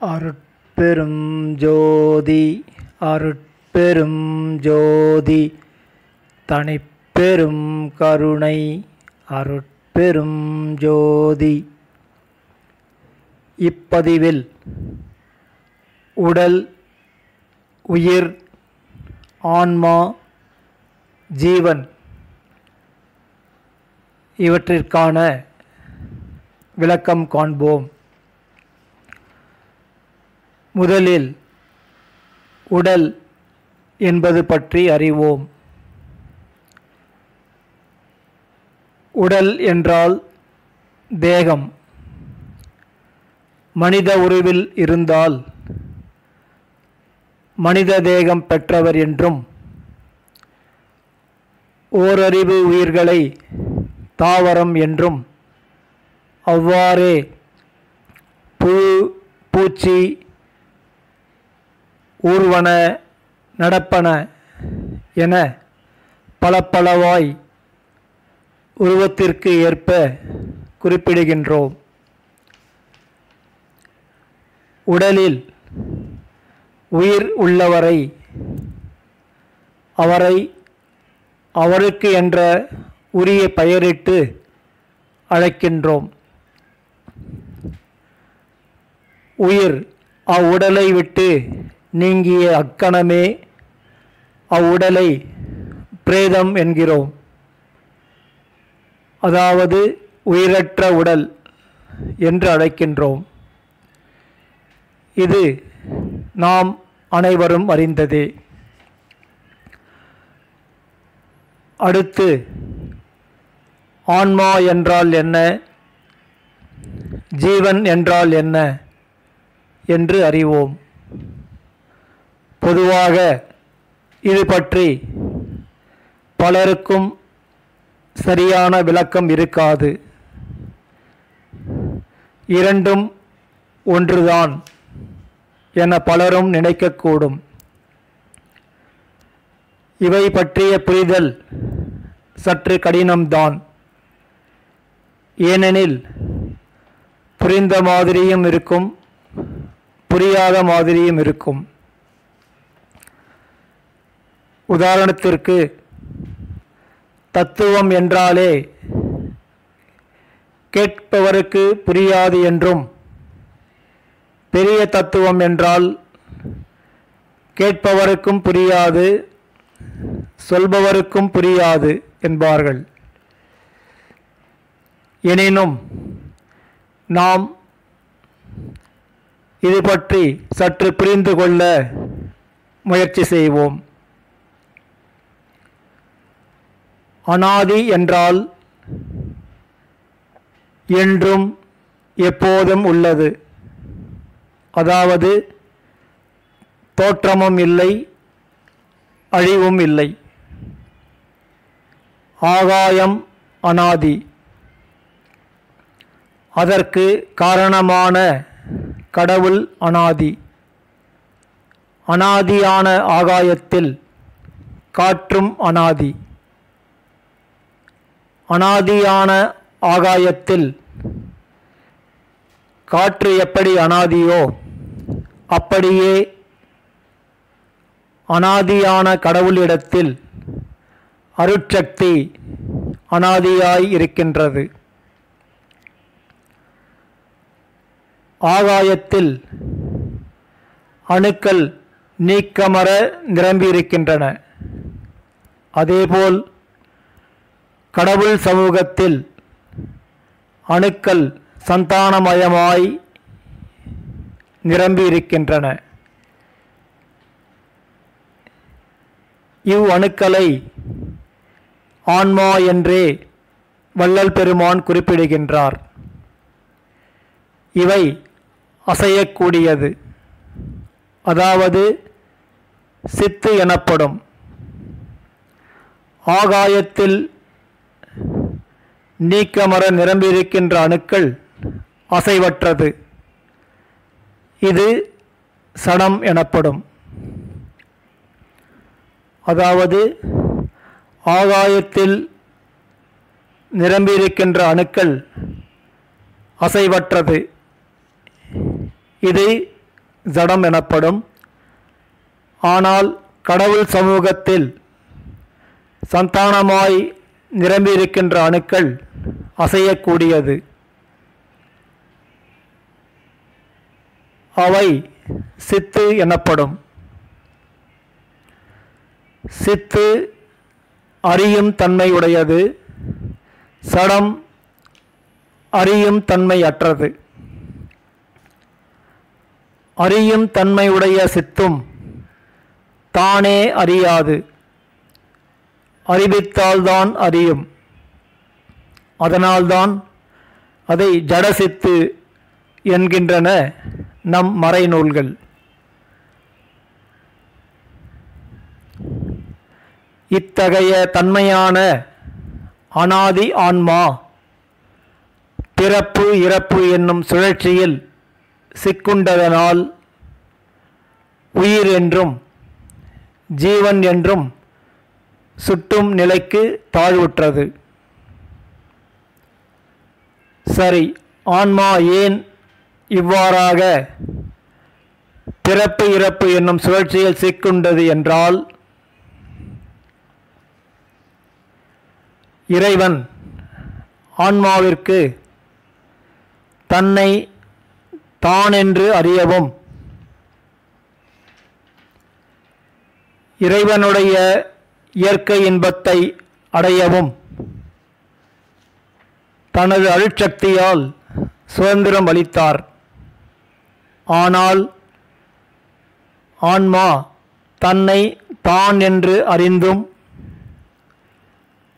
அருட்பெரும் ஜோதி அருட்பெரும் ஜோதி தனிப்பெரும் கருணை அருட்பெரும் ஜோதி. இப்பதிவில் உடல், உயிர், ஆன்மா, ஜீவன் இவற்றிற்கான விளக்கம் காண்போம். முதலில் உடல் என்பது பற்றி அறிவோம். உடல் என்றால் தேகம். மனித உருவில் இருந்தால் மனித தேகம் பெற்றவர் என்றும், ஓரறிவு உயிர்களை தாவரம் என்றும், அவ்வாறே புழு, பூச்சி, ஊர்வன, நடப்பன என பலப்பலவாய் உருவத்திற்கு ஏற்ப குறிப்பிடுகின்றோம். உடலில் உயிர் உள்ளவரை அவருக்கு என்ற உரிய பெயரிட்டு அழைக்கின்றோம். உயிர் அவ்வுடலை விட்டு நீங்கிய அக்கணமே அவ்வுடலை பிரேதம் என்கிறோம். அதாவது உயிரற்ற உடல் என்று அழைக்கின்றோம். இது நாம் அனைவரும் அறிந்ததே. அடுத்து ஆன்மா என்றால் என்ன, ஜீவன் என்றால் என்ன என்று அறிவோம். பொதுவாக இது பற்றி பலருக்கும் சரியான விளக்கம் இருக்காது. இரண்டும் ஒன்றுதான் என பலரும் நினைக்கக்கூடும். இவை பற்றிய புரிதல் சற்று கடினம்தான். ஏனெனில் புரிந்த மாதிரியும் இருக்கும், புரியாத மாதிரியும் இருக்கும். உதாரணத்திற்கு, தத்துவம் என்றாலே கேட்பவருக்கு புரியாது என்றும், பெரிய தத்துவம் என்றால் கேட்பவருக்கும் புரியாது, சொல்பவருக்கும் புரியாது என்பார்கள். எனினும் நாம் இது பற்றி சற்று புரிந்து கொள்ள முயற்சி செய்வோம். அனாதி என்றால் என்றும் எப்போதும் உள்ளது. அதாவது தோற்றமும் இல்லை, அழிவும் இல்லை. ஆகாயம் அனாதி. அதற்கு காரணமான கடவுள் அனாதி. அனாதியான ஆகாயத்தில் காற்றும் அனாதி. அனாதியான ஆகாயத்தில் காற்று எப்படி அனாதியோ அப்படியே அனாதியான கடவுளிடத்தில் அருட்சக்தி அனாதியாய் இருக்கின்றது. ஆகாயத்தில் அணுக்கள் நீக்கமற நிரம்பியிருக்கின்றன. அதேபோல் கடவுள் சமூகத்தில் அணுக்கள் சந்தானமயமாய் நிரம்பியிருக்கின்றன. இவ் அணுக்களை ஆன்மா என்றே வள்ளல் பெருமான் குறிப்பிடுகின்றார். இவை அசையக்கூடியது, அதாவது சித்து எனப்படும். ஆகாயத்தில் நீக்கமற நிரம்பியிருக்கின்ற அணுக்கள் அசைவற்றது. இது சடம் எனப்படும். அதாவது ஆகாயத்தில் நிரம்பியிருக்கின்ற அணுக்கள் அசைவற்றது. இது ஜடம் எனப்படும். ஆனால் கடவுள் சமூகத்தில் சந்தானமாய் நிரம்பியிருக்கின்ற அணுக்கள் அசையக்கூடியது. அவை சித்து எனப்படும். சித்து அறியும் தன்மையுடையது. சடம் அறியும் தன்மை அற்றது. அறியும் தன்மையுடைய சித்தும் தானே அறியாது. அறிவித்தால்தான் அறியும். அதனால்தான் அதை ஜடசித்து என்கின்றன நம் மறைநூல்கள். இத்தகைய தன்மையான அனாதி ஆன்மா பிறப்பு இறப்பு என்னும் சுழற்சியில் சிக்குண்டதனால் உயிர் என்றும் ஜீவன் என்றும் சுட்டும் நிலைக்கு தாழ்வுற்றது. சரி, ஆன்மா ஏன் இவ்வாறாக பிறப்பு இறப்பு என்னும் சுழற்சியில் சிக்குண்டது என்றால், இறைவன் ஆன்மாவிற்கு தன்னை தானென்று அறியவும், இறைவனுடைய இயற்கை இன்பத்தை அடையவும் தனது அருட்சக்தியால் சுதந்திரம் அளித்தார். ஆனால் ஆன்மா தன்னை தான் என்று அறிந்தும்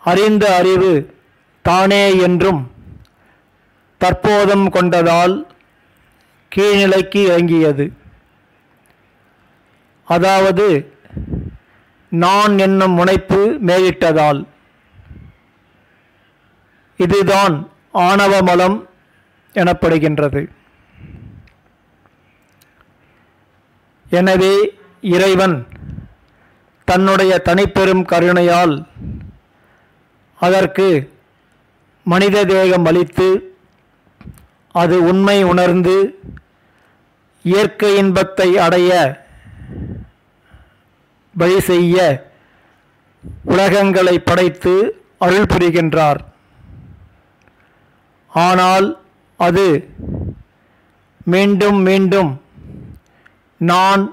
அறிந்த அறிவு தானே என்றும் தற்போதம் கொண்டதால் கீழ்நிலைக்கு இறங்கியது. அதாவது நான் என்னும் முனைப்பு மேலிட்டதால். இதுதான் ஆணவ மலம் எனப்படுகின்றது. எனவே இறைவன் தன்னுடைய தனிப்பெரும் கருணையால் அதற்கு மனித தேகம் அளித்து, அது உண்மை உணர்ந்து இயற்கை இன்பத்தை அடைய வழி செய்ய உலகங்களை படைத்து அருள் புரிகின்றார். ஆனால் அது மீண்டும் மீண்டும் நான்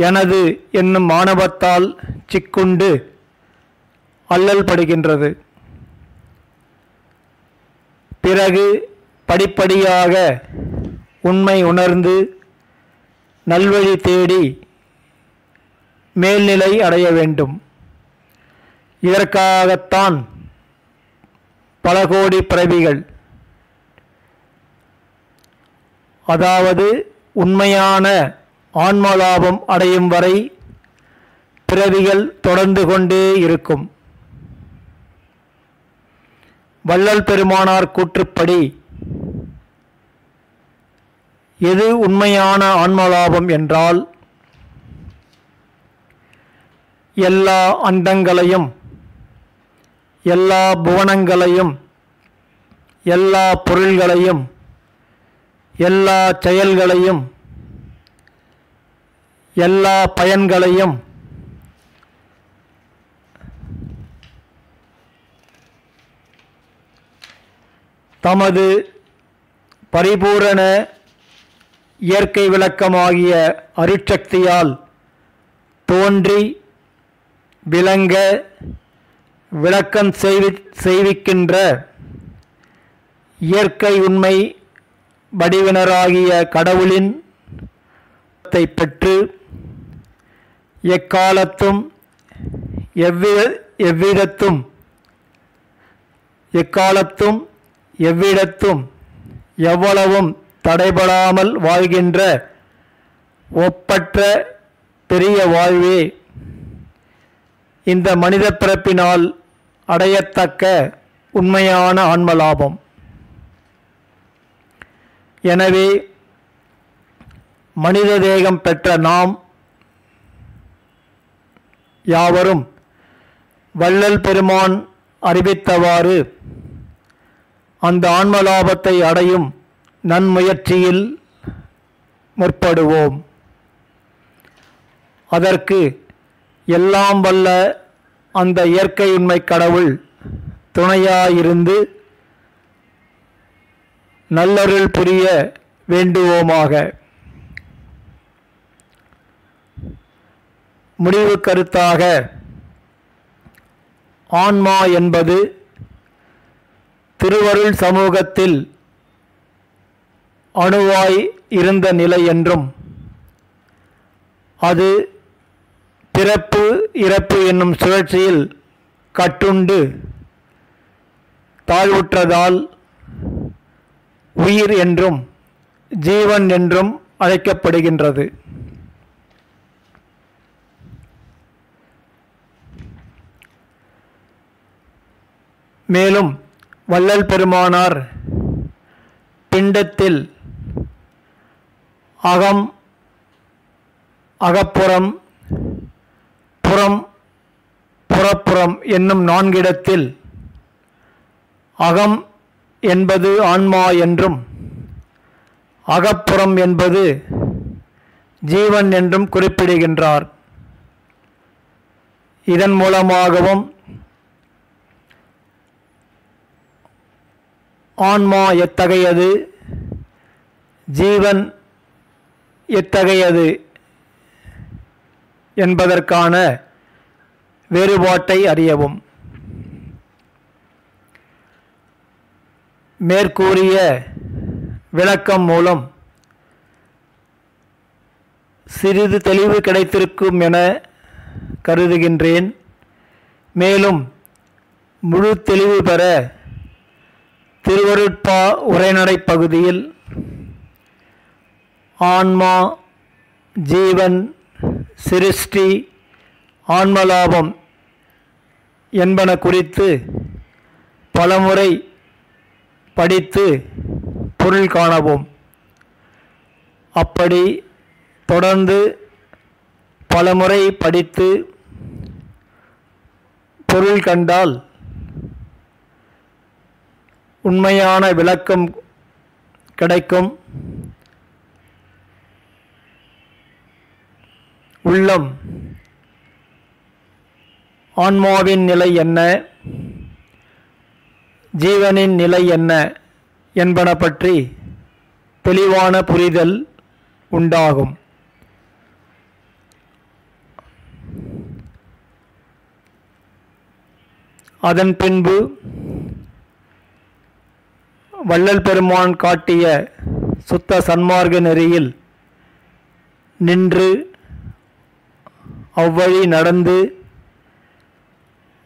எனது என்னும் ஆணவத்தால் சிக்குண்டு அல்லல் படுகின்றது. பிறகு படிப்படியாக உண்மை உணர்ந்து நல்வழி தேடி மேல்நிலை அடைய வேண்டும். இதற்காகத்தான் பல கோடி பிறவிகள், அதாவது உண்மையான ஆன்மலாபம் அடையும் வரை பிறவிகள் தொடர்ந்து கொண்டே இருக்கும். வள்ளல் பெருமானார் கூற்றுப்படி எது உண்மையான ஆன்மலாபம் என்றால், எல்லா அண்டங்களையும் எல்லா புவனங்களையும் எல்லா பொருள்களையும் எல்லா செயல்களையும் எல்லா பயன்களையும் தமது பரிபூரண இயற்கை விளக்கமாகிய அருட்சக்தியால் தோன்றி விளங்க விளக்கம் செய்விக்கின்ற இயற்கை உண்மை வடிவினராகிய கடவுளின் பெற்று எக்காலத்தும் எவ்விடத்தும் எவ்வளவும் தடைபடாமல் வாழ்கின்ற ஒப்பற்ற பெரிய வாழ்வே இந்த மனித பிறப்பினால் அடையத்தக்க உண்மையான ஆன்மலாபம். எனவே மனித தேகம் பெற்ற நாம் யாவரும் வள்ளல் பெருமான் அறிவித்தவாறு அந்த ஆன்மலாபத்தை அடையும் நன்முயற்சியில் முற்படுவோம். அதற்கு எல்லாம் வல்ல அந்த இயற்கை உண்மை கடவுள் துணையாயிருந்து நல்லருள் புரிய வேண்டுவோமாக. முடிவு கருத்தாக, ஆன்மா என்பது திருவருள் சமூகத்தில் அணுவாய் இருந்த நிலை என்றும், அது பிறப்பு இறப்பு என்னும் சுழற்சியில் கட்டுண்டு தாழ்வுற்றதால் உயிர் என்றும் ஜீவன் என்றும் அழைக்கப்படுகின்றது. மேலும் வள்ளல் பெருமானார் பிண்டத்தில் அகம், அகப்புறம், புறம், புறப்புறம் என்னும் 4 இடத்தில் அகம் என்பது ஆன்மா என்றும் அகப்புறம் என்பது ஜீவன் என்றும் குறிப்பிடுகின்றார். இதன் மூலமாகவும் ஆன்மா எத்தகையது, ஜீவன் எத்தகையது என்பதற்கான வேறுபாட்டை அறியவும். மேற்கூறிய விளக்கம் மூலம் சிறிது தெளிவு கிடைத்திருக்கும் என கருதுகின்றேன். மேலும் முழு தெளிவு பெற திருவருட்பா உரைநடை பகுதியில் ஆன்மா, ஜீவன், சிருஷ்டி, ஆன்மலாபம் என்பன குறித்து பலமுறை படித்து பொருள் காணவும். அப்படி தொடர்ந்து பலமுறை படித்து பொருள் கண்டால் உண்மையான விளக்கம் கிடைக்கும். உள்ளம் ஆன்மாவின் நிலை என்ன, ஜீவனின் நிலை என்ன என்பன பற்றி தெளிவான புரிதல் உண்டாகும். அதன் பின்பு வள்ளல் பெருமான் காட்டிய சுத்த சன்மார்க்க நெறியில் நின்று அவ்வழி நடந்து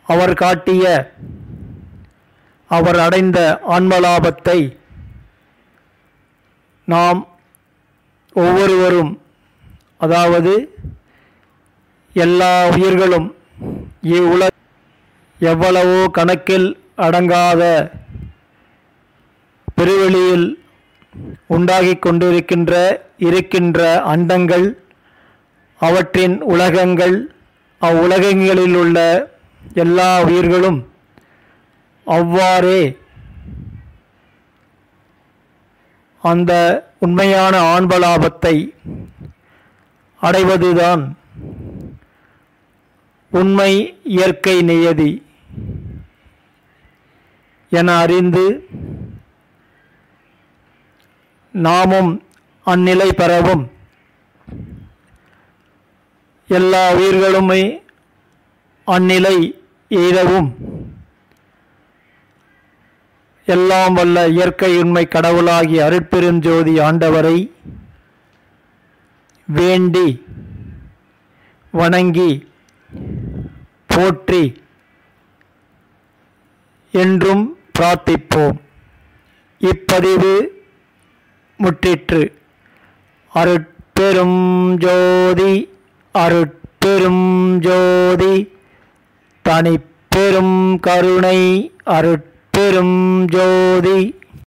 அவர் காட்டிய, அவர் அடைந்த ஆன்மலாபத்தை நாம் ஒவ்வொருவரும், அதாவது எல்லா உயிர்களும் இவ்வுலக எவ்வளவோ கணக்கில் அடங்காத பெருவெளியில் உண்டாகிக் இருக்கின்ற அண்டங்கள், அவற்றின் உலகங்கள், அவ்வுலகங்களில் உள்ள எல்லா உயிர்களும் அவ்வாறே அந்த உண்மையான ஆன்மலாபத்தை அடைவதுதான் உண்மை இயற்கை நியதி என அறிந்து நாமும் அந்நிலை பெறவும், எல்லா உயிர்களுமே அந்நிலை எய்தவும் எல்லாம் வல்ல இயற்கை உண்மை கடவுளாகிய அருட்பெருஞ்சோதி ஆண்டவரை வேண்டி வணங்கி போற்றி என்றும் பிரார்த்திப்போம். இப்பதிவு முற்றிற்று. அருட்பெரும் ஜோதி, அருட்பெரும் ஜோதி, தனிப்பெரும் கருணை, அருட்பெரும் ஜோதி.